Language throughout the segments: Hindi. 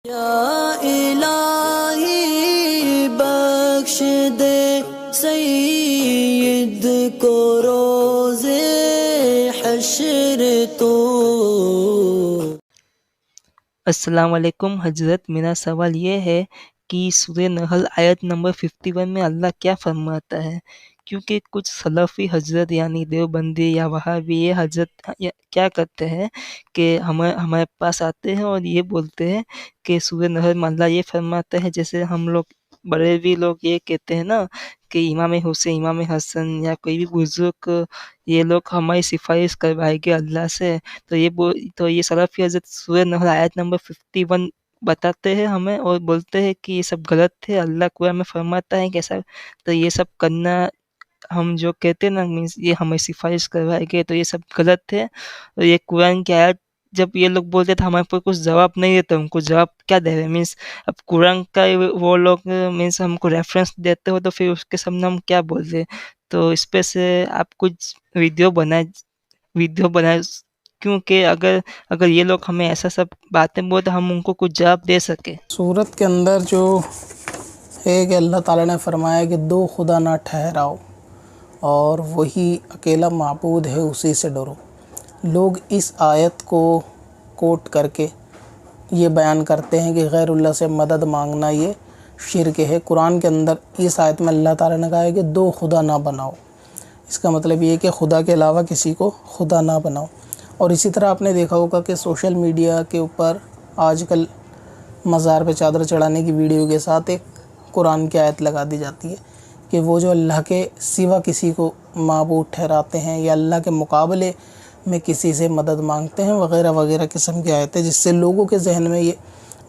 या इलाही बख्श दे सईद को रोज़े हश्र तो। अस्सलाम वालेकुम हजरत, मेरा सवाल ये है कि सूरह नहल आयत नंबर 51 में अल्लाह क्या फरमाता है? क्योंकि कुछ सलफ़ी हजरत यानी देवबंदी या वहाबी ये हजरत क्या करते हैं कि हमारे पास आते हैं और ये बोलते हैं कि सूरह नहल में अल्लाह ये फरमाता है, जैसे हम लोग बड़े भी लोग ये कहते हैं ना कि इमाम हुसैन, इमाम हसन या कोई भी बुजुर्ग ये लोग हमारी सिफारिश करवाएंगे अल्लाह से। तो ये सलफ़ी हज़रत सूरह नहल आयत नंबर 51 बताते हैं हमें और बोलते हैं कि ये सब गलत है। अल्लाह कुरान में फरमाता है कि ऐसा, तो ये सब करना हम जो कहते हैं ना, मीन्स ये हमें सिफारिश करवाएंगे, तो ये सब गलत है। और ये कुरान की आयत जब ये लोग बोलते थे हमारे पास कुछ जवाब नहीं है, तो उनको जवाब क्या दे रहे, मीन्स अब कुरान का वो लोग मीन्स हमको रेफरेंस देते हो तो फिर उसके सामने हम क्या बोल रहे। तो इस पे से आप कुछ वीडियो बनाए, क्योंकि अगर अगर ये लोग हमें ऐसा सब बातें बोले तो हम उनको कुछ जवाब दे सके। सूरत के अंदर जो है कि अल्लाह ताला ने फरमाया कि दो खुदा ना ठहराओ और वही अकेला माबूद है, उसी से डरो। लोग इस आयत को कोट करके ये बयान करते हैं कि गैरुल्लाह से मदद मांगना ये शिर्क है। कुरान के अंदर इस आयत में अल्लाह ताला ने कहा है कि दो खुदा ना बनाओ। इसका मतलब ये है कि खुदा के अलावा किसी को खुदा ना बनाओ। और इसी तरह आपने देखा होगा कि सोशल मीडिया के ऊपर आजकल मज़ार पे चादर चढ़ाने की वीडियो के साथ एक कुरान की आयत लगा दी जाती है कि वो जो अल्लाह के सिवा किसी को माबूद ठहराते हैं या अल्लाह के मुकाबले में किसी से मदद मांगते हैं वगैरह वगैरह किस्म की आयतें, जिससे लोगों के जहन में ये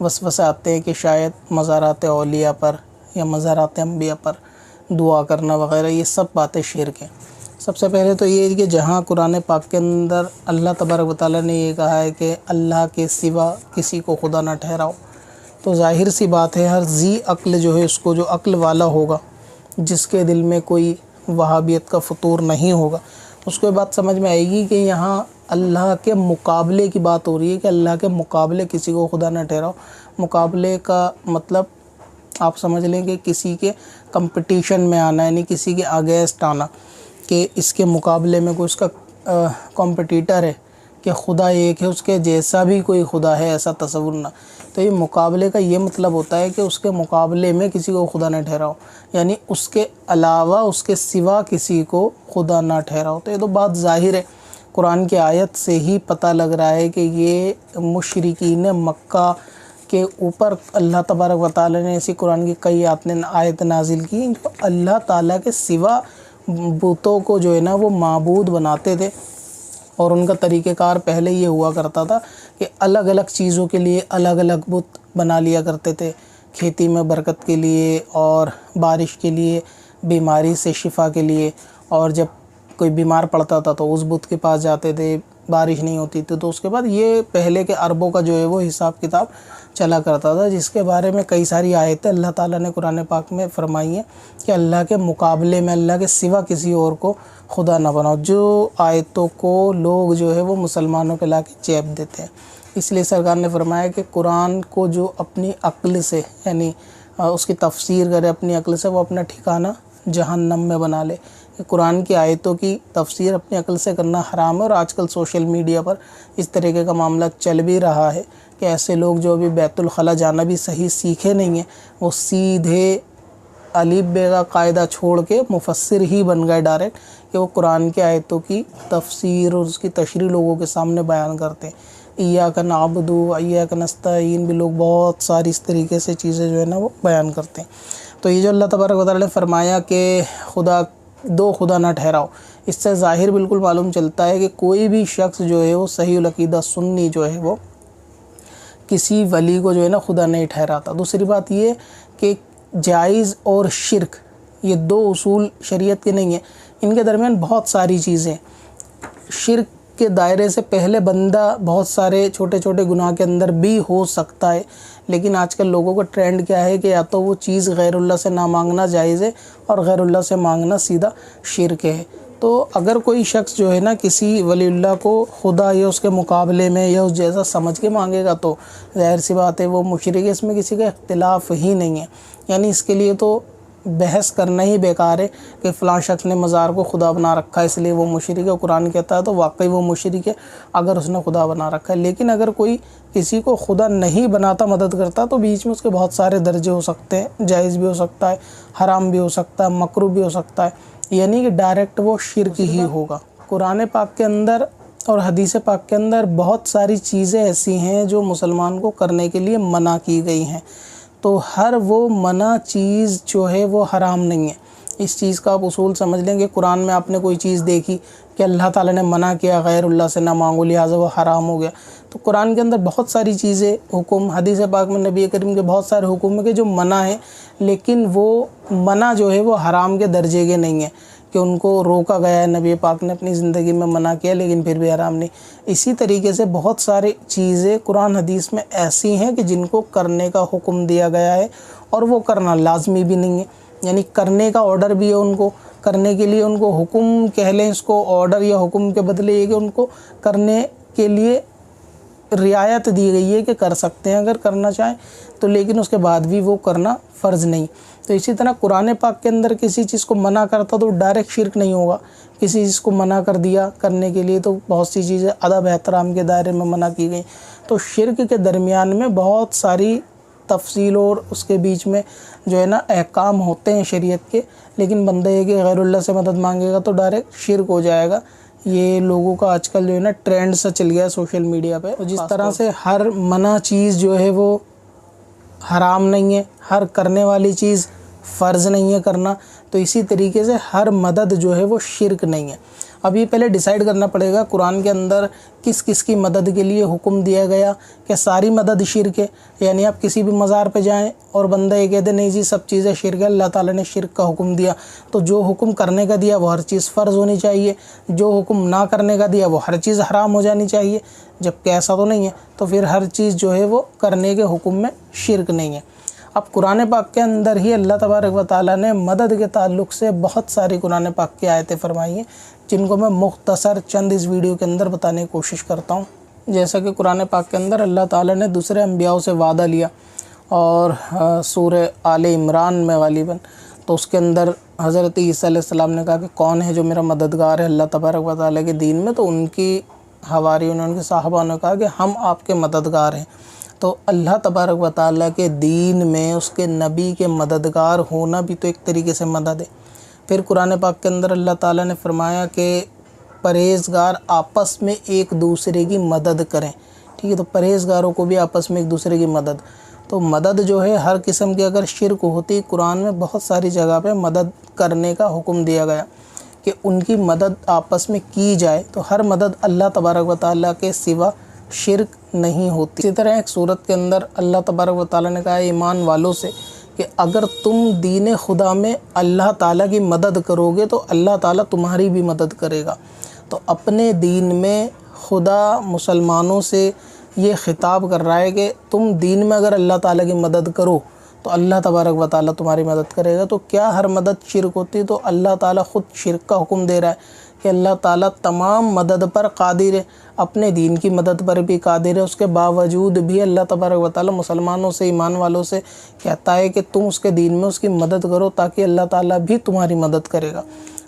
वसवसे आते हैं कि शायद मज़ारात औलिया पर या मज़ारात अंबिया पर दुआ करना वगैरह ये सब बातें शिर्क हैं। सबसे पहले तो ये है कि जहाँ कुरान पाक के अंदर अल्लाह तबारक व तआला ने ये कहा है कि अल्लाह के सिवा किसी को खुदा ना ठहराओ, तो ज़ाहिर सी बात है हर जी अक्ल जो है, उसको जो अक्ल वाला होगा, जिसके दिल में कोई वहाबियत का फतूर नहीं होगा, उसको बात समझ में आएगी कि यहाँ अल्लाह के मुकाबले की बात हो रही है कि अल्लाह के मुकाबले किसी को खुदा ना ठहराओ। मुकाबले का मतलब आप समझ लें कि किसी के कंपटीशन में आना, यानी किसी के अगेंस्ट आना, कि इसके मुकाबले में कोई उसका कॉम्पिटिटर है कि खुदा एक है, उसके जैसा भी कोई खुदा है, ऐसा तसव्वुर ना। तो ये मुकाबले का ये मतलब होता है कि उसके मुकाबले में किसी को खुदा ना ठहराओ, यानी उसके अलावा उसके सिवा किसी को खुदा ना ठहराओ। तो ये तो बात ज़ाहिर है, कुरान की आयत से ही पता लग रहा है कि ये मुशरिकीन मक्का के ऊपर अल्लाह तबारक व तआला ने ऐसी कुरान की कई आयत नाजिल की जो अल्लाह ताला के सिवा बुतों को जो है ना वो माबूद बनाते थे। और उनका तरीक़ेकार पहले ये हुआ करता था कि अलग अलग चीज़ों के लिए अलग अलग बुत बना लिया करते थे, खेती में बरकत के लिए और बारिश के लिए, बीमारी से शिफा के लिए। और जब कोई बीमार पड़ता था तो उस बुत के पास जाते थे, बारिश नहीं होती थी तो उसके बाद ये पहले के अरबों का जो है वो हिसाब किताब चला करता था, जिसके बारे में कई सारी आयतें अल्लाह ताला ने कुरान पाक में फरमाई हैं कि अल्लाह के मुकाबले में, अल्लाह के सिवा किसी और को खुदा ना बनाओ। जो आयतों को लोग जो है वो मुसलमानों पे ला के चैप देते हैं। इसलिए सरकार ने फरमाया कि कुरान को जो अपनी अक्ल से, यानी उसकी तफसीर करे अपनी अक्ल से, वो अपना ठिकाना जहन्नम में बना ले। कुरान की आयतों की तफसीर अपनी अक्ल से करना हराम है। और आजकल सोशल मीडिया पर इस तरीके का मामला चल भी रहा है कि ऐसे लोग जो अभी बैतुल खला जाना भी सही सीखे नहीं हैं, वो सीधे अलीफ बे का कायदा छोड़ के मुफस्सिर ही बन गए डायरेक्ट, कि वो कुरान के आयतों की तफसीर और उसकी तशरीह लोगों के सामने बयान करते हैं। इय्याका नअबुदु व इय्याका नस्तईन भी लोग बहुत सारी इस तरीके से चीज़ें जो है ना वो बयान करते हैं। तो ये जो अल्लाह तबारक व तआला ने फरमाया कि दो खुदा ना ठहराओ, इससे ज़ाहिर बिल्कुल मालूम चलता है कि कोई भी शख्स जो है वो सहीउल अक़ीदा सुन्नी जो है वो किसी वली को जो है ना खुदा नहीं ठहराता। दूसरी बात ये कि जायज़ और शिर्क ये दो उसूल शरीयत के नहीं है, इनके दरमियान बहुत सारी चीज़ें। शिर्क के दायरे से पहले बंदा बहुत सारे छोटे छोटे गुनाह के अंदर भी हो सकता है, लेकिन आजकल लोगों का ट्रेंड क्या है कि या तो वो चीज़ गैरुल्लाह से ना मांगना जायज़ है और गैरुल्लाह से मांगना सीधा शिर्क है। तो अगर कोई शख्स जो है ना किसी वलीउल्लाह को खुदा या उसके मुकाबले में या उस जैसा समझ के मांगेगा तो ज़ाहिर सी बात है वो मुशरिक है, इसमें किसी का इख्तिलाफ़ ही नहीं है। यानी इसके लिए तो बहस करना ही बेकार है कि फ़लाँ शख्स ने मज़ार को खुदा बना रखा है इसलिए वो मुशरिक है। कुरान कहता है तो वाकई वो मुशरिक है अगर उसने खुदा बना रखा है। लेकिन अगर कोई किसी को खुदा नहीं बनाता, मदद करता, तो बीच में उसके बहुत सारे दर्जे हो सकते हैं। जायज़ भी हो सकता है, हराम भी हो सकता है, मकरूह भी हो सकता है, यानी कि डायरेक्ट वो शिर्क ही होगा। कुरान पाक के अंदर और हदीस पाक के अंदर बहुत सारी चीज़ें ऐसी हैं जो मुसलमान को करने के लिए मना की गई हैं। तो हर वो मना चीज़ जो है वो हराम नहीं है। इस चीज़ का आप उसूल समझ लेंगे। कुरान में आपने कोई चीज़ देखी कि अल्लाह ताला ने मना किया गैरुल्लाह से ना मांगो, लिहाजा वो हराम हो गया, तो कुरान के अंदर बहुत सारी चीज़ें हुक्म, हदीस पाक में नबी करीम के बहुत सारे हुक्म के जो मना है, लेकिन वो मना जो है वो हराम के दर्जे के नहीं है कि उनको रोका गया है, नबी पाक ने अपनी ज़िंदगी में मना किया लेकिन फिर भी हराम नहीं। इसी तरीके से बहुत सारी चीज़ें कुरान हदीस में ऐसी हैं कि जिनको करने का हुक्म दिया गया है और वो करना लाजमी भी नहीं है, यानी करने का ऑर्डर भी है उनको, करने के लिए उनको हुक्म कह लें इसको, ऑर्डर या हुक्म के बदले ये कि उनको करने के लिए रियायत दी गई है कि कर सकते हैं अगर करना चाहें तो, लेकिन उसके बाद भी वो करना फ़र्ज़ नहीं। तो इसी तरह कुरान पाक के अंदर किसी चीज़ को मना करता तो डायरेक्ट शिर्क नहीं होगा। किसी चीज़ को मना कर दिया करने के लिए तो बहुत सी चीज़ें अदब एहतराम के दायरे में मना की गई। तो शिर्क के दरमियान में बहुत सारी तफसील और उसके बीच में जो है ना अहकाम होते हैं शरीयत के, लेकिन बंदा ये कि गैरुल्लाह से मदद मांगेगा तो डायरेक्ट शिर्क हो जाएगा। ये लोगों का आजकल जो है ना ट्रेंड सा चल गया है सोशल मीडिया पे। तो जिस तरह से हर मना चीज़ जो है वो हराम नहीं है, हर करने वाली चीज़ फ़र्ज़ नहीं है करना, तो इसी तरीके से हर मदद जो है वो शिर्क नहीं है। अब ये पहले डिसाइड करना पड़ेगा कुरान के अंदर किस किस की मदद के लिए हुक्म दिया गया, क्या सारी मदद शिर्क है, यानी आप किसी भी मज़ार पे जाएं और बंदा ये कहते नहीं जी सब चीज़ें शिर्क है, अल्लाह ताला ने शिर्क का हुक्म दिया, तो जो हुक्म करने का दिया वो हर चीज़ फ़र्ज़ होनी चाहिए, जो हुक्म ना करने का दिया वो हर चीज़ हराम हो जानी चाहिए। जबकि ऐसा तो नहीं है, तो फिर हर चीज़ जो है वो करने के हुक्म में शिर्क नहीं है। अब कुरान पाक के अंदर ही अल्लाह तबारक व तआला ने मदद के ताल्लुक़ से बहुत सारी कुरान पाक की आयतें फरमाई हैं, जिनको मैं मुख्तसर चंद इस वीडियो के अंदर बताने की कोशिश करता हूँ। जैसा कि कुरान पाक के अंदर अल्लाह ताला ने दूसरे अंबियाओं से वादा लिया, और सूरह आले इमरान में गालिबन, तो उसके अंदर हज़रत ईसा अलैहिस्सलाम ने कहा कि कौन है जो मेरा मददगार है अल्लाह तबारक व तआला के दीन में, तो उनकी हवारियों ने, उनके साहबा ने कहा कि हम आपके मददगार हैं। तो अल्लाह तबारक व तआला के दीन में उसके नबी के मददगार होना भी तो एक तरीके से मदद है। फिर कुरान पाक के अंदर अल्लाह ताला ने फरमाया कि परहेज़गार आपस में एक दूसरे की मदद करें, ठीक है। तो परहेज़गारों को भी आपस में एक दूसरे की मदद, तो मदद जो है हर किस्म की अगर शिर्क होती, कुरान में बहुत सारी जगह पे मदद करने का हुक्म दिया गया कि उनकी मदद आपस में की जाए। तो हर मदद अल्लाह तबारक व तआला के सिवा शिर्क नहीं होती। इसी तरह एक सूरत के अंदर अल्लाह तबारक व तआला ने कहा ईमान वालों से कि अगर तुम दीन खुदा में अल्लाह ताला की मदद करोगे तो अल्लाह ताला तुम्हारी भी मदद करेगा। तो अपने दीन में खुदा मुसलमानों से ये ख़िताब कर रहा है कि तुम दीन में अगर अल्लाह ताला की मदद करो तो अल्लाह तबारक व तआला तुम्हारी मदद करेगा। तो क्या हर मदद शिर्क होती? तो अल्लाह ताला ख़ुद शिर्क का हुक्म दे रहा है कि अल्लाह ताला तमाम मदद पर कादिर है, अपने दीन की मदद पर भी कादिर है। उसके बावजूद भी अल्लाह तबारक व तआला मुसलमानों से, ईमान वालों से कहता है कि तुम उसके दीन में उसकी मदद करो ताकि अल्लाह ताला भी तुम्हारी मदद करेगा।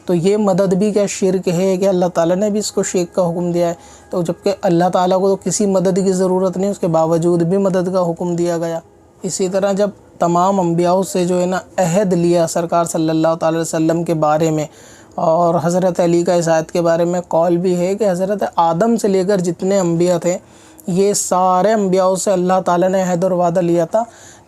तो ये मदद भी क्या शिर्क है कि अल्लाह ताला ने भी इसको शिर्क का हुक्म दिया है? तो जबकि अल्लाह ताला को तो किसी मदद की ज़रूरत नहीं, उसके बावजूद भी मदद का हुक्म दिया गया। इसी तरह जब तमाम अंबियाओं से जो है ना अहद लिया सरकार सल्लल्लाहु अलैहि वसल्लम के बारे में, और हज़रत अली का इस आयत के बारे में कौल भी है कि हज़रत आदम से लेकर जितने अंबिया थे, ये सारे अंबियाओं से अल्लाह ताला ने अहद और वादा लिया था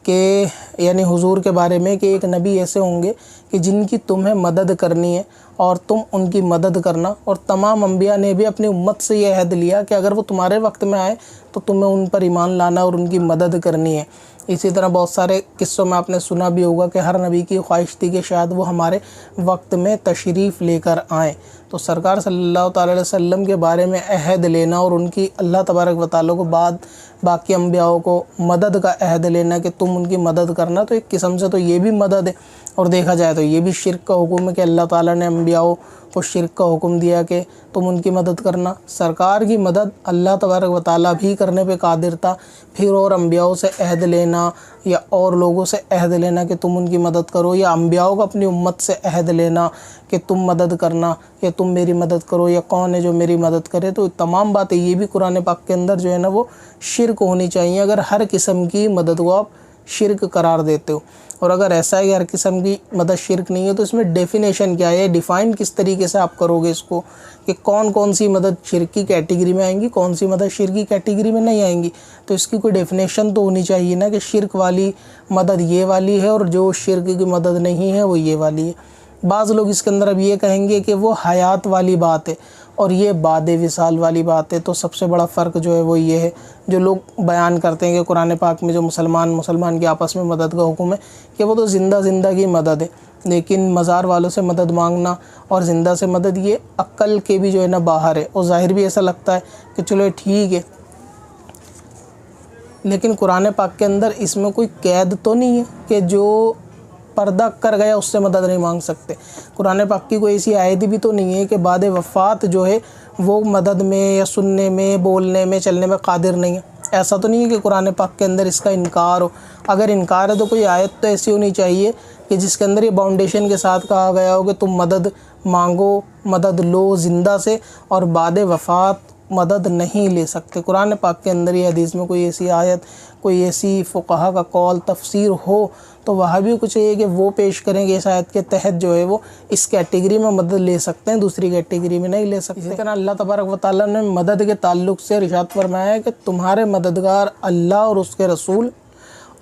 कि यानी हुजूर के बारे में कि एक नबी ऐसे होंगे कि जिनकी तुम्हें मदद करनी है और तुम उनकी मदद करना। और तमाम अंबिया ने भी अपनी उम्मत से ये अहद लिया कि अगर वो तुम्हारे वक्त में आए तो तुम्हें उन पर ईमान लाना और उनकी मदद करनी है। इसी तरह बहुत सारे किस्सों में आपने सुना भी होगा कि हर नबी की ख्वाहिश थी कि शायद वो हमारे वक्त में तशरीफ़ लेकर आएँ। तो सरकार सल्लल्लाहु अलैहि वसल्लम के बारे में अहद लेना और उनकी अल्लाह तबारक व तआला को बाद बाकी अंबियाओं को मदद का अहद लेना कि तुम उनकी मदद करना, तो एक किस्म से तो ये भी मदद है। और देखा जाए तो ये भी शिर्क का हुक्म है कि अल्लाह ताला ने अम्बियाओं को शिर्क का हुक्म दिया कि तुम उनकी मदद करना। सरकार की मदद अल्लाह तबारक व तआला भी करने पे कादिर था, फिर और अम्बियाओं से अहद लेना या और लोगों से अहद लेना कि तुम उनकी मदद करो, या अम्बियाओं का अपनी उम्मत से अहद लेना कि तुम मदद करना या तुम मेरी मदद करो या कौन है जो मेरी मदद करे। तो तमाम बातें ये भी कुरान पाक के अंदर जो है ना वो शिर्क होनी चाहिए, अगर हर किस्म की मदद को आप शिर्क करार देते हो। और अगर ऐसा है कि हर किस्म की मदद शिर्क नहीं है तो इसमें डेफिनेशन क्या है, डिफ़ाइन किस तरीके से आप करोगे इसको कि कौन कौन सी मदद शिर्क की कैटेगरी में आएंगी, कौन सी मदद शिर्क की कैटेगरी में नहीं आएंगी। तो इसकी कोई डेफिनेशन तो होनी चाहिए ना कि शिर्क वाली मदद ये वाली है और जो शिर्क की मदद नहीं है वो ये वाली है। बाज़ लोग इसके अंदर अब ये कहेंगे कि वो हयात वाली बात है और ये बादे विसाल वाली बात है। तो सबसे बड़ा फ़र्क जो है वो ये है, जो लोग बयान करते हैं कि कुरान पाक में जो मुसलमान की आपस में मदद का हुक्म है कि वो तो ज़िंदा की मदद है, लेकिन मज़ार वालों से मदद मांगना और ज़िंदा से मदद ये अक्ल के भी जो है ना बाहर है। और ज़ाहिर भी ऐसा लगता है कि चलो ठीक है, लेकिन कुरान पाक के अंदर इसमें कोई कैद तो नहीं है कि जो पर्दा कर गया उससे मदद नहीं मांग सकते। कुरान पाक की कोई ऐसी आयत भी तो नहीं है कि बाद वफ़ात जो है वो मदद में या सुनने में, बोलने में, चलने में कादिर नहीं है। ऐसा तो नहीं है कि कुरान पाक के अंदर इसका इनकार हो। अगर इनकार है तो कोई आयत तो ऐसी होनी चाहिए कि जिसके अंदर ये बाउंडेशन के साथ कहा गया हो कि तुम मदद मांगो, मदद लो ज़िंदा से, और बाद वफ़ात मदद नहीं ले सकते। कुरान पाक के अंदर ये हदीस में कोई ऐसी आयत, कोई ऐसी फ़ुक़हा का कौल तफसीर हो तो वह भी कुछ है कि वो पेश करेंगे इस आयत के तहत जो है वो इस कैटेगरी में मदद ले सकते हैं, दूसरी कैटेगरी में नहीं ले सकते। इसी तरह अल्लाह तबारक व तआला ने मदद के ताल्लुक़ से इरशाद फरमाया है कि तुम्हारे मददगार अल्लाह और उसके रसूल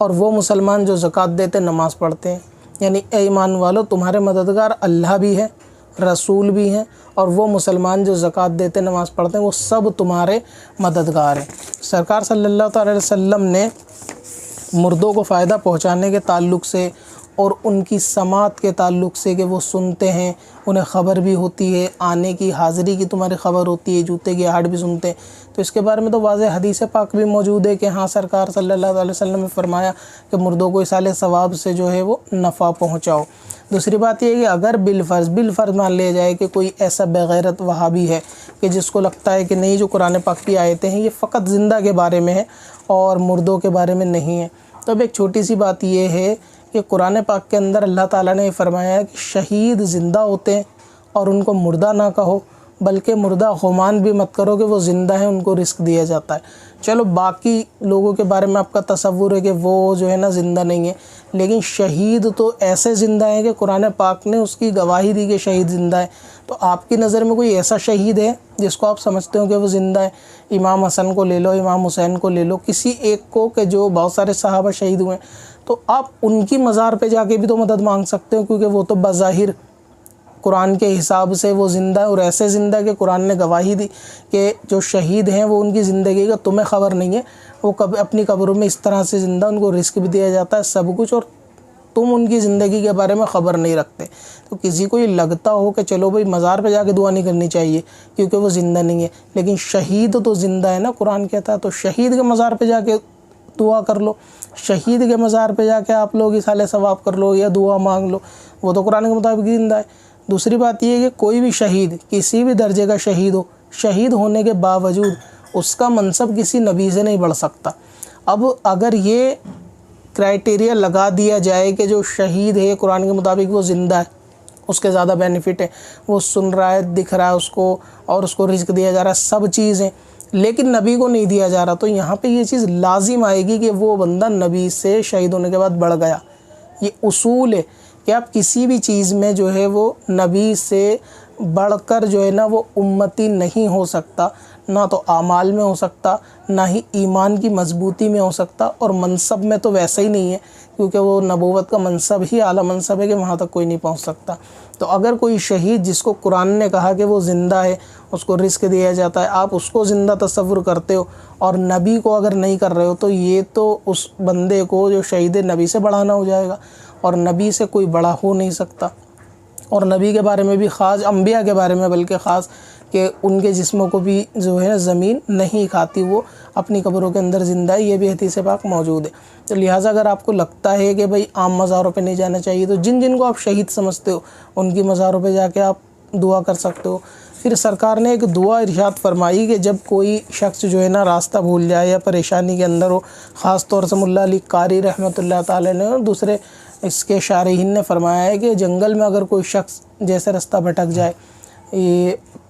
और वो मुसलमान जो ज़कात देते नमाज़ पढ़ते हैं। यानी ए ईमान वालों, तुम्हारे मददगार अल्लाह भी है, रसूल भी हैं, और वो मुसलमान जो ज़कात देते नमाज़ पढ़ते हैं वो सब तुम्हारे मददगार हैं। सरकार सल्लल्लाहु अलैहि वसल्लम ने मुर्दों को फ़ायदा पहुँचाने के ताल्लुक़ से और उनकी समात के ताल्लुक़ से कि वो सुनते हैं, उन्हें ख़बर भी होती है, आने की हाज़िरी की तुम्हारी ख़बर होती है, जूते की आहट भी सुनते हैं। तो इसके बारे में तो वाज़ेह हदीस पाक भी मौजूद है कि हाँ, सरकार सल्लल्लाहु अलैहि वसल्लम ने फरमाया कि मुर्दों को इसाले सवाब से जो है वो नफ़ा पहुँचाओ। दूसरी बात यह है कि अगर बिलफ़र्ज़ मान लिया जाए कि कोई ऐसा बेगैरत वहाबी है कि जिसको लगता है कि नहीं, जो कुरान पाक की आयतें हैं ये फ़कत ज़िंदा के बारे में है और मुर्दों के बारे में नहीं है। तो अब एक छोटी सी बात यह है कि कुरान पाक के अंदर अल्लाह ताला ने फरमाया है कि शहीद ज़िंदा होते हैं और उनको मुर्दा ना कहो, बल्कि मुर्दा गुमान भी मत करो कि वो ज़िंदा है, उनको रिस्क दिया जाता है। चलो बाकी लोगों के बारे में आपका तसव्वुर है कि वो जो है ना ज़िंदा नहीं है, लेकिन शहीद तो ऐसे ज़िंदा है कि कुरान पाक ने उसकी गवाही दी कि शहीद ज़िंदा है। तो आपकी नज़र में कोई ऐसा शहीद है जिसको आप समझते हो कि वो ज़िंदा है? इमाम हसन को ले लो, इमाम हुसैन को ले लो, किसी एक को, कि जो बहुत सारे सहाबा शहीद हुए, तो आप उनकी मज़ार पे जाके भी तो मदद मांग सकते हो, क्योंकि वो तो बज़ाहिर कुरान के हिसाब से वो ज़िंदा है और ऐसे ज़िंदा है कि कुरान ने गवाही दी कि जो शहीद हैं वो उनकी ज़िंदगी का तुम्हें ख़बर नहीं है, वो कब अपनी कब्रों में इस तरह से ज़िंदा, उनको रिस्क भी दिया जाता है सब कुछ, और तुम उनकी ज़िंदगी के बारे में ख़बर नहीं रखते। तो किसी को ये लगता हो कि चलो भाई मज़ार पे जाके दुआ नहीं करनी चाहिए क्योंकि वो ज़िंदा नहीं है, लेकिन शहीद तो ज़िंदा है ना, कुरान कहता है। तो शहीद के मज़ार पे जाके दुआ कर लो, शहीद के मज़ार पे जाके आप लोग इसाले सवाब कर लो या दुआ मांग लो, वो तो कुरान के मुताबिक ज़िंदा है। दूसरी बात यह है कि कोई भी शहीद, किसी भी दर्जे का शहीद हो, शहीद होने के बावजूद उसका मनसब किसी नबी से नहीं बढ़ सकता। अब अगर ये क्राइटेरिया लगा दिया जाए कि जो शहीद है कुरान के मुताबिक वो ज़िंदा है, उसके ज़्यादा बेनिफिट है, वो सुन रहा है, दिख रहा है उसको, और उसको रिज़्क दिया जा रहा है, सब चीज़ें, लेकिन नबी को नहीं दिया जा रहा, तो यहाँ पे ये चीज़ लाजिम आएगी कि वो बंदा नबी से शहीद होने के बाद बढ़ गया। ये उसूल है कि आप किसी भी चीज़ में जो है वो नबी से बढ़कर जो है ना वो उम्मती नहीं हो सकता, ना तो आमाल में हो सकता, ना ही ईमान की मजबूती में हो सकता, और मनसब में तो वैसा ही नहीं है, क्योंकि वो नबूवत का मनसब ही आला मनसब है कि वहाँ तक कोई नहीं पहुँच सकता। तो अगर कोई शहीद जिसको कुरान ने कहा कि वो ज़िंदा है, उसको रिस्क दिया जाता है, आप उसको ज़िंदा तस्वुर करते हो और नबी को अगर नहीं कर रहे हो, तो ये तो उस बंदे को जो शहीद नबी से बढ़ाना हो जाएगा, और नबी से कोई बड़ा हो नहीं सकता। और नबी के बारे में भी ख़ास, अम्बिया के बारे में बल्कि ख़ास, कि उनके जिस्मों को भी जो है ज़मीन नहीं खाती, वो अपनी कब्रों के अंदर ज़िंदा है, ये भी हदीस पाक मौजूद है। तो लिहाजा अगर आपको लगता है कि भाई आम मज़ारों पे नहीं जाना चाहिए, तो जिन जिन को आप शहीद समझते हो उनकी मज़ारों पे जाके आप दुआ कर सकते हो। फिर सरकार ने एक दुआ इरशाद फरमाई कि जब कोई शख्स जो है ना रास्ता भूल जाए या परेशानी के अंदर हो, ख़ास तौर से मुल्ला अली कारी रहमतुल्लाह ताला ने और दूसरे इसके शारहीन ने फरमाया है कि जंगल में अगर कोई शख्स जैसे रास्ता भटक जाए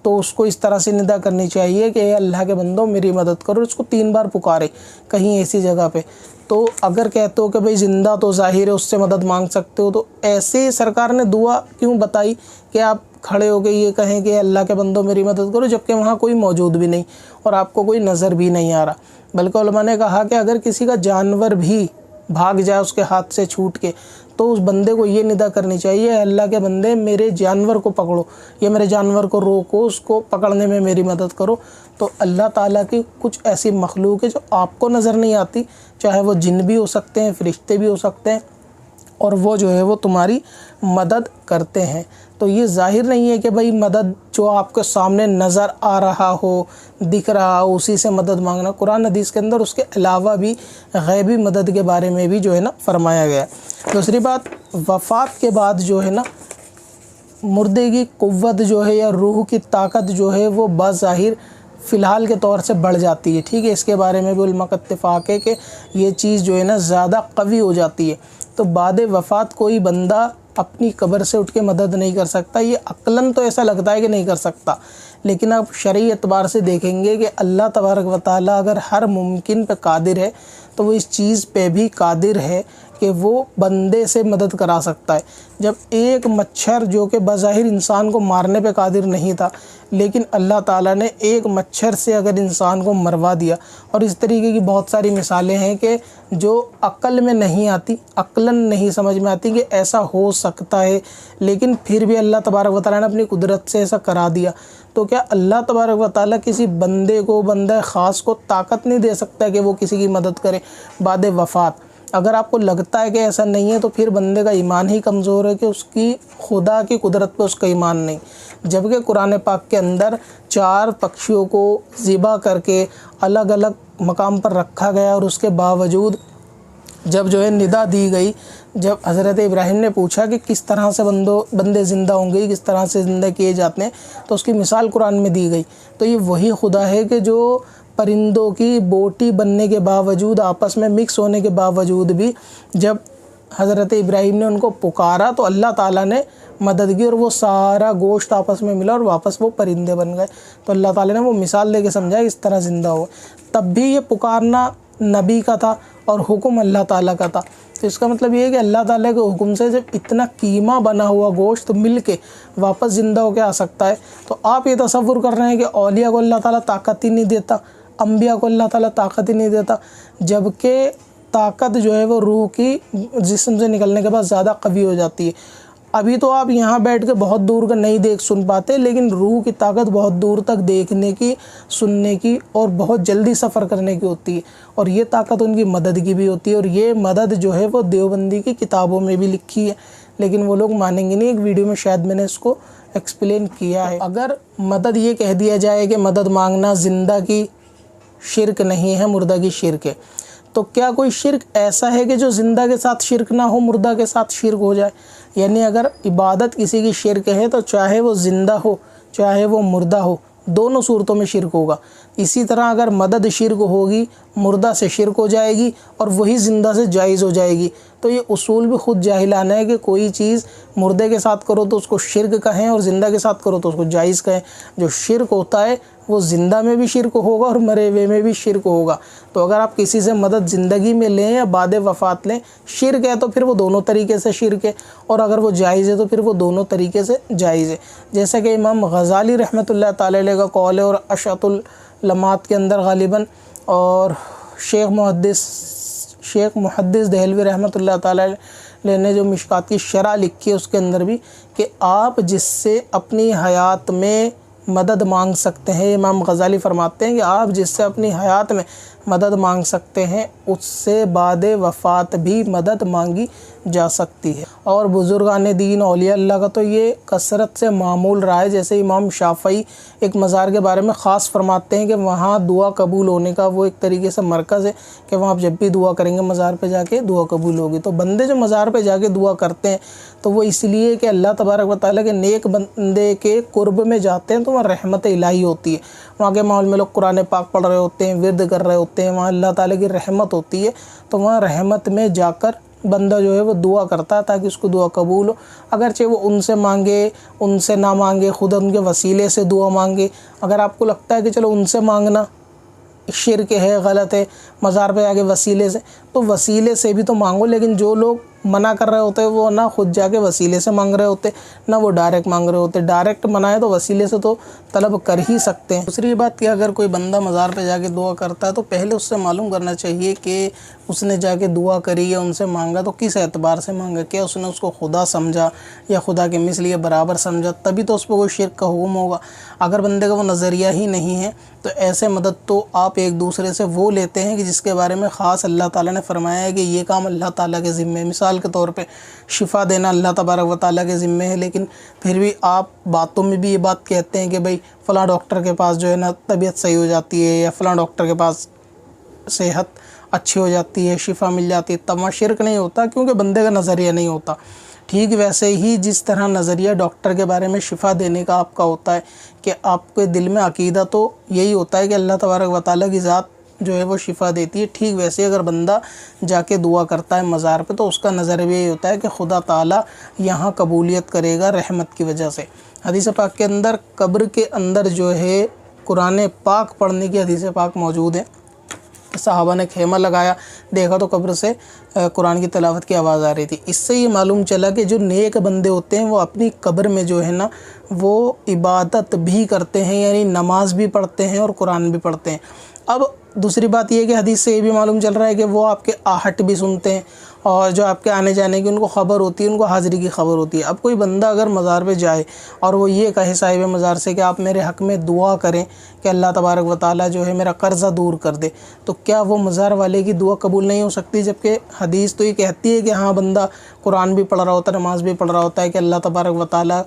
तो उसको इस तरह से निदा करनी चाहिए कि अल्लाह के बंदो मेरी मदद करो, उसको 3 बार पुकारे कहीं ऐसी जगह पे। तो अगर कहते हो कि भाई ज़िंदा तो ज़ाहिर है उससे मदद मांग सकते हो, तो ऐसे सरकार ने दुआ क्यों बताई कि आप खड़े हो गए ये कहें कि अल्लाह के बंदो मेरी मदद करो, जबकि वहाँ कोई मौजूद भी नहीं और आपको कोई नज़र भी नहीं आ रहा। बल्कि उलमा ने कहा कि अगर किसी का जानवर भी भाग जाए उसके हाथ से छूट के, तो उस बंदे को ये निदा करनी चाहिए, अल्लाह के बंदे मेरे जानवर को पकड़ो या मेरे जानवर को रोको, उसको पकड़ने में मेरी मदद करो। तो अल्लाह ताला की कुछ ऐसी मखलूक है जो आपको नज़र नहीं आती, चाहे वो जिन भी हो सकते हैं, फरिश्ते भी हो सकते हैं, और वो जो है वो तुम्हारी मदद करते हैं। तो ये ज़ाहिर नहीं है कि भाई मदद जो आपके सामने नज़र आ रहा हो, दिख रहा हो, उसी से मदद मांगना। कुरान हदीस के अंदर उसके अलावा भी गैबी मदद के बारे में भी जो है ना फरमाया गया है। दूसरी बात, वफ़ात के बाद जो है ना मुर्दे की कुव्वत जो है या रूह की ताकत जो है वो बाज़ाहिर फ़िलहाल के तौर से बढ़ जाती है। ठीक है, इसके बारे में भी उलमा का इत्तिफ़ाक़ है कि ये चीज़ जो है ना ज़्यादा कवी हो जाती है। तो बाद वफ़ात कोई बंदा अपनी कब्र से उठ के मदद नहीं कर सकता। ये अक्लन तो ऐसा लगता है कि नहीं कर सकता, लेकिन आप शरई एतबार से देखेंगे कि अल्लाह तबारक व तआला अगर हर मुमकिन पे कादिर है तो वो इस चीज़ पे भी कादिर है कि वो बंदे से मदद करा सकता है। जब एक मच्छर जो कि बज़ाहिर इंसान को मारने पे कादिर नहीं था, लेकिन अल्लाह ताला ने एक मच्छर से अगर इंसान को मरवा दिया, और इस तरीके की बहुत सारी मिसालें हैं कि जो अक्ल में नहीं आती, अक्लन नहीं समझ में आती कि ऐसा हो सकता है, लेकिन फिर भी अल्लाह तबारक व तआला ने अपनी कुदरत से ऐसा करा दिया। तो क्या अल्लाह तबारक व तआला किसी बंदे को, बंदा ख़ास को ताकत नहीं दे सकता कि वो किसी की मदद करे बाद वफ़ात? अगर आपको लगता है कि ऐसा नहीं है तो फिर बंदे का ईमान ही कमज़ोर है कि उसकी खुदा की कुदरत पे उसका ईमान नहीं। जबकि कुरान पाक के अंदर 4 पक्षियों को ज़िबा करके अलग अलग मकाम पर रखा गया, और उसके बावजूद जब जो है निदा दी गई, जब हज़रत इब्राहिम ने पूछा कि किस तरह से बंदे ज़िंदा होंगे, किस तरह से ज़िंदा किए जाते हैं, तो उसकी मिसाल कुरान में दी गई। तो ये वही खुदा है कि जो परिंदों की बोटी बनने के बावजूद, आपस में मिक्स होने के बावजूद भी जब हज़रत इब्राहिम ने उनको पुकारा तो अल्लाह ताला ने मदद की और वो सारा गोश्त आपस में मिला और वापस वो परिंदे बन गए। तो अल्लाह ताला ने वो मिसाल दे के समझाया इस तरह ज़िंदा हो। तब भी ये पुकारना नबी का था और हुक्म अल्लाह ताला का था। तो इसका मतलब ये है कि अल्लाह ताला के हुक्म से जब इतना कीमा बना हुआ गोश्त मिल के वापस ज़िंदा होकर आ सकता है, तो आप ये तसव्वुर कर रहे हैं कि औलिया को अल्लाह ताला ताकत ही नहीं देता, अम्बिया को अल्लाह ताला ताकत ही नहीं देता, जबकि ताकत जो है वो रूह की जिस्म से निकलने के बाद ज़्यादा कवी हो जाती है। अभी तो आप यहाँ बैठ के बहुत दूर का नहीं देख सुन पाते, लेकिन रूह की ताकत बहुत दूर तक देखने की, सुनने की और बहुत जल्दी सफ़र करने की होती है, और ये ताकत उनकी मदद की भी होती है। और ये मदद जो है वो देवबंदी की किताबों में भी लिखी है, लेकिन वो लोग मानेंगे नहीं। एक वीडियो में शायद मैंने इसको एक्सप्लेन किया है। अगर मदद ये कह दिया जाए कि मदद मांगना ज़िंदा की शिरक नहीं है, मुर्दा की शिरक है, तो क्या कोई शिरक ऐसा है कि जो ज़िंदा के साथ शिरक ना हो, मुर्दा के साथ शिरक हो जाए? यानी अगर इबादत किसी की शिरक है तो चाहे वो ज़िंदा हो चाहे वो मुर्दा हो, दोनों सूरतों में शिरक होगा। इसी तरह अगर मदद शिरक होगी, मुर्दा से शिरक हो जाएगी और वही ज़िंदा से जायज़ हो जाएगी। तो ये उसूल भी ख़ुद जाहिलाना है कि कोई चीज़ मुर्दे के साथ करो तो उसको शिरक कहें और ज़िंदा के साथ करो तो उसको जायज़ कहें। जो शिरक होता है वो ज़िंदा में भी शिरक होगा और मरे हुए में भी शिरक होगा। तो अगर आप किसी से मदद ज़िंदगी में लें या बाद वफ़ात लें, शिरक है तो फिर वो दोनों तरीके से शिरक है, और अगर वो जायज़ है तो फिर वो दोनों तरीके से जायज़ है। जैसा कि इमाम गज़ाली रहमतुल्लाह ताला अलैह का कौल है, और अशअतुल लमात के अंदर गालिबन, और शेख मुहद्दिस दहलवी रहमतुल्लाह ताला अलैह ने जो मिशकात की शरह लिखी है उसके अंदर भी, कि आप जिससे अपनी हयात में मदद मांग सकते हैं, इमाम गज़ाली फरमाते हैं कि आप जिससे अपनी हयात में मदद मांग सकते हैं, उससे बाद वफ़ात भी मदद मांगी जा सकती है। और बुज़ुर्गान दीन औलिया अल्लाह का तो ये कसरत से मामूल रहा है। जैसे इमाम शाफ़ई एक मज़ार के बारे में ख़ास फरमाते हैं कि वहाँ दुआ कबूल होने का वो एक तरीके से मरकज़ है कि वहाँ आप जब भी दुआ करेंगे मज़ार पे जाके दुआ कबूल होगी। तो बंदे जो मज़ार पे जाके दुआ करते हैं तो वो इसलिए कि अल्लाह तबारक व तआला के नेक बंदे के कुर्ब में जाते हैं तो वहाँ रहमत इलाही होती है। वहाँ के माहौल में लोग कुरान पाक पढ़ रहे होते हैं, विर्द कर रहे होते हैं, वहाँ अल्लाह ताला की रहमत होती है। तो वहाँ रहमत में जाकर बंदा जो है वो दुआ करता है ताकि उसको दुआ कबूल हो। अगरचे वो उनसे मांगे, उनसे ना मांगे, खुद उनके वसीले से दुआ मांगे। अगर आपको लगता है कि चलो उनसे मांगना शिर्क है, गलत है, मज़ार पे जाके वसीले से, तो वसीले से भी तो मांगो। लेकिन जो लोग मना कर रहे होते हैं वो ना खुद जाके वसीले से मांग रहे होते, ना वो डायरेक्ट मांग रहे होते। डायरेक्ट मना है तो वसीले से तो तलब कर ही सकते हैं। दूसरी बात कि अगर कोई बंदा मज़ार पे जाके दुआ करता है तो पहले उससे मालूम करना चाहिए कि उसने जाके दुआ करी या उनसे मांगा तो किस एतबार से मांगा। क्या उसने उसको खुदा समझा या खुदा के मिसल या बराबर समझा, तभी तो उस पर कोई शिर्क का हुक्म होगा। अगर बंदे का वो नज़रिया ही नहीं है तो ऐसे मदद तो आप एक दूसरे से वो लेते हैं कि जिसके बारे में ख़ास अल्लाह ताला ने फरमाया है कि ये काम अल्लाह ताला के ज़िम्मे। मिसाल के तौर पे शिफ़ा देना अल्लाह तबारक व तआला के ज़िम्मे है, लेकिन फिर भी आप बातों में भी ये बात कहते हैं कि भाई फ़लाँ डॉक्टर के पास जो है ना तबीयत सही हो जाती है या फ़लाँ डॉक्टर के पास सेहत अच्छी हो जाती है, शिफ़ा मिल जाती है। तब वहाँ शिर्क नहीं होता क्योंकि बंदे का नज़रिया नहीं होता। ठीक वैसे ही जिस तरह नज़रिया डॉक्टर के बारे में शिफ़ा देने का आपका होता है कि आपके दिल में अकीदा तो यही होता है कि अल्लाह तबारक व तआला की ज़ात जो है वो शिफ़ा देती है। ठीक वैसे अगर बंदा जाके दुआ करता है मज़ार पे तो उसका नज़रिया यही होता है कि खुदा ताला यहाँ कबूलियत करेगा रहमत की वजह से। हदीस पाक के अंदर कब्र के अंदर जो है कुरान पाक पढ़ने की हदीस पाक मौजूद है। सहाबा ने खेमा लगाया, देखा तो कब्र से कुरान की तिलावत की आवाज़ आ रही थी। इससे ये मालूम चला कि जो नेक बंदे होते हैं वो अपनी कब्र में जो है ना वो इबादत भी करते हैं, यानी नमाज भी पढ़ते हैं और कुरान भी पढ़ते हैं। अब दूसरी बात यह कि हदीस से ये भी मालूम चल रहा है कि वो आपके आहट भी सुनते हैं और जो आपके आने जाने की उनको ख़बर होती है, उनको हाज़िरी की ख़बर होती है। अब कोई बंदा अगर मज़ार पे जाए और वो ये कहे साहिब मज़ार से कि आप मेरे हक़ में दुआ करें कि अल्लाह तबारक व तआला जो है मेरा कर्ज़ा दूर कर दे, तो क्या वो मज़ार वाले की दुआ कबूल नहीं हो सकती? जबकि हदीस तो ये कहती है कि हाँ बंदा कुरान भी पढ़ रहा होता है, नमाज़ भी पढ़ रहा होता है कि अल्लाह तबारक व तआला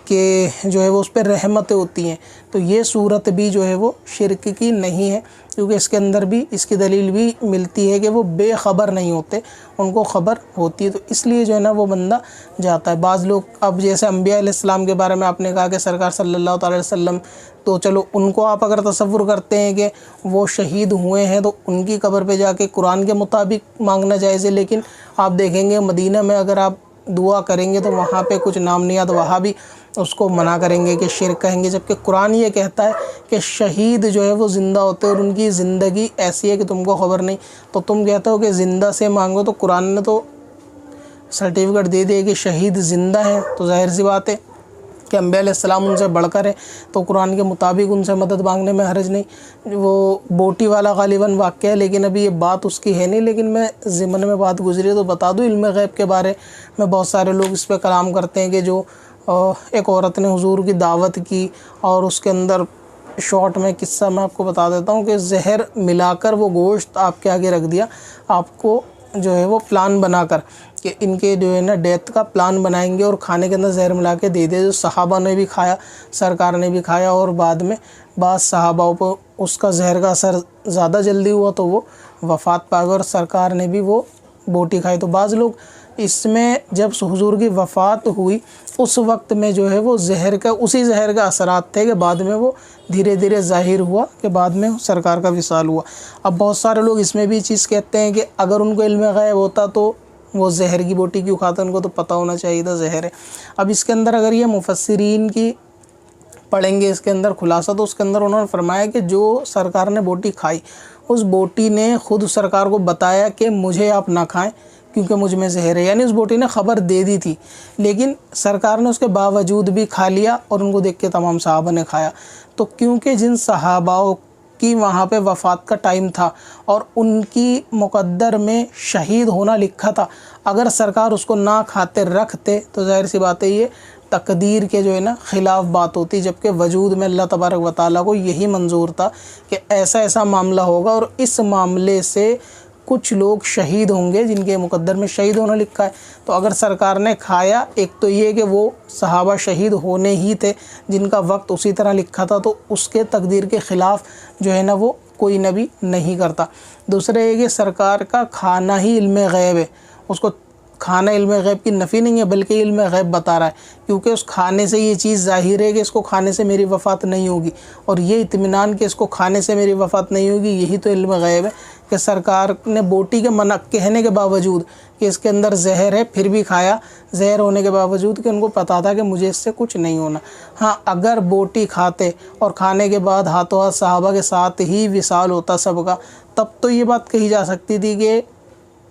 के जो है वो उस पर रहमतें होती हैं। तो ये सूरत भी जो है वो शिरक की नहीं है, क्योंकि इसके अंदर भी इसकी दलील भी मिलती है कि वो बेखबर नहीं होते, उनको ख़बर होती है। तो इसलिए जो है ना वो बंदा जाता है। बाज़ लोग अब जैसे अंबिया अलैहिस्सलाम के बारे में आपने कहा कि सरकार सल्लल्लाहु अलैहि वसल्लम, तो चलो उनको आप अगर तसव्वुर करते हैं कि वो शहीद हुए हैं तो उनकी कब्र पे जाके कुरान के मुताबिक मांगना जायज़ है। लेकिन आप देखेंगे मदीना में अगर आप दुआ करेंगे तो वहाँ पे कुछ नामनियात वहाँ भी उसको मना करेंगे कि शिर्क कहेंगे, जबकि कुरान ये कहता है कि शहीद जो है वो ज़िंदा होते हैं और उनकी ज़िंदगी ऐसी है कि तुमको ख़बर नहीं। तो तुम कहते हो कि ज़िंदा से मांगो, तो कुरान ने तो सर्टिफिकेट दे दिया कि शहीद ज़िंदा है, तो जाहिर सी बात है कि अंबिया अलैहिस्सलाम उनसे बढ़कर है, तो कुरान के मुताबिक उनसे मदद मांगने में हर्ज नहीं। वो बोटी वाला गालिबन वाक़या है, लेकिन अभी ये बात उसकी है नहीं, लेकिन मैं ज़िमन में बात गुजरी तो बता दूँ। इल्म गैब के बारे में बहुत सारे लोग इस पर कलाम करते हैं कि जो एक औरत ने हुजूर की दावत की और उसके अंदर शॉर्ट में किस्सा मैं आपको बता देता हूँ कि जहर मिलाकर वो गोश्त आपके आगे रख दिया, आपको जो है वो प्लान बनाकर कि इनके जो है ना डेथ का प्लान बनाएंगे और खाने के अंदर जहर मिला के दे दे। जो सहाबा ने भी खाया, सरकार ने भी खाया, और बाद में बाद सहाबाओं पर उसका जहर का असर ज़्यादा जल्दी हुआ तो वो वफ़ात पा गए और सरकार ने भी वो बोटी खाई। तो बाज़ लोग इसमें जब हुजूर की वफ़ात हुई उस वक्त में जो है वो जहर का, उसी जहर का असरात थे कि बाद में वो धीरे धीरे ज़ाहिर हुआ कि बाद में सरकार का विसाल हुआ। अब बहुत सारे लोग इसमें भी चीज़ कहते हैं कि अगर उनको इल्म गैब होता तो वो जहर की बोटी क्यों खाते, उनको तो पता होना चाहिए था जहर है। अब इसके अंदर अगर ये मुफस्सिरीन की पढ़ेंगे इसके अंदर खुलासा, तो उसके अंदर उन्होंने फरमाया कि जो सरकार ने बोटी खाई उस बोटी ने ख़ुद सरकार को बताया कि मुझे आप ना खाएं क्योंकि मुझ में जहर है, यानी उस बोटी ने ख़बर दे दी थी, लेकिन सरकार ने उसके बावजूद भी खा लिया और उनको देख के तमाम सहाबा ने खाया। तो क्योंकि जिन सहाबाओं की वहाँ पे वफ़ात का टाइम था और उनकी मुक़द्दर में शहीद होना लिखा था, अगर सरकार उसको ना खाते रखते तो ज़ाहिर सी बात है ये तकदीर के जो है ना ख़िलाफ़ बात होती, जबकि वजूद में अल्लाह तबारक व तआला को यही मंजूर था कि ऐसा ऐसा मामला होगा और इस मामले से कुछ लोग शहीद होंगे जिनके मुकद्दर में शहीद होना लिखा है। तो अगर सरकार ने खाया, एक तो ये कि वो सहाबा शहीद होने ही थे जिनका वक्त उसी तरह लिखा था, तो उसके तकदीर के ख़िलाफ़ जो है ना वो कोई नबी नहीं करता। दूसरा ये कि सरकार का खाना ही इल्म गैब है, उसको खाना इल्म गैब की नफ़ी नहीं है बल्कि इल्म गैब बता रहा है, क्योंकि उस खाने से ये चीज़ ज़ाहिर है कि इसको खाने से मेरी वफ़ात नहीं होगी, और ये इत्मीनान कि इसको खाने से मेरी वफ़ात नहीं होगी, यही तो इल्म गैब है कि सरकार ने बोटी के मना कहने के बावजूद कि इसके अंदर जहर है फिर भी खाया, जहर होने के बावजूद कि उनको पता था कि मुझे इससे कुछ नहीं होना। हाँ, अगर बोटी खाते और खाने के बाद हाथों हाथ सहाबा के साथ ही विसाल होता सबका, तब तो ये बात कही जा सकती थी कि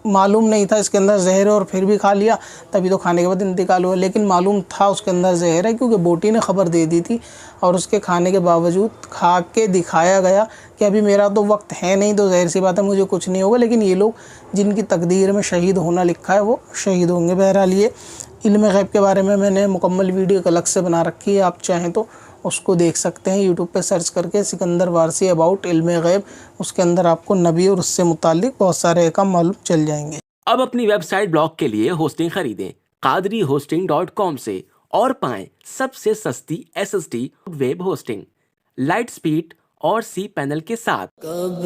मालूम नहीं था इसके अंदर जहर है और फिर भी खा लिया, तभी तो खाने के बाद इंतकाल हुआ। लेकिन मालूम था उसके अंदर जहर है क्योंकि बोटी ने ख़बर दे दी थी, और उसके खाने के बावजूद खा के दिखाया गया कि अभी मेरा तो वक्त है नहीं, तो ज़ाहिर सी बात है मुझे कुछ नहीं होगा। लेकिन ये लोग जिनकी तकदीर में शहीद होना लिखा है वो शहीद होंगे। बहरहाल ये इल्म गैब के बारे में मैंने मुकम्मल वीडियो अलग से बना रखी है, आप चाहें तो उसको देख सकते हैं। यूट्यूब पे सर्च करके सिकंदर वारसी अबाउट इल्म गैब, उसके अंदर आपको नबी और उससे मुतालिक बहुत सारे अहकाम मालूम चल जाएंगे। अब अपनी वेबसाइट ब्लॉग के लिए होस्टिंग खरीदें qadrihosting.com से और पाएं सबसे सस्ती SSD web hosting, light speed और सी पैनल के साथ। कब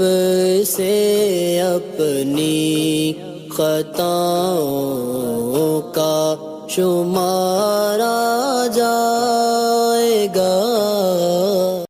से अपनी खताओं का शुमारा जाएगा,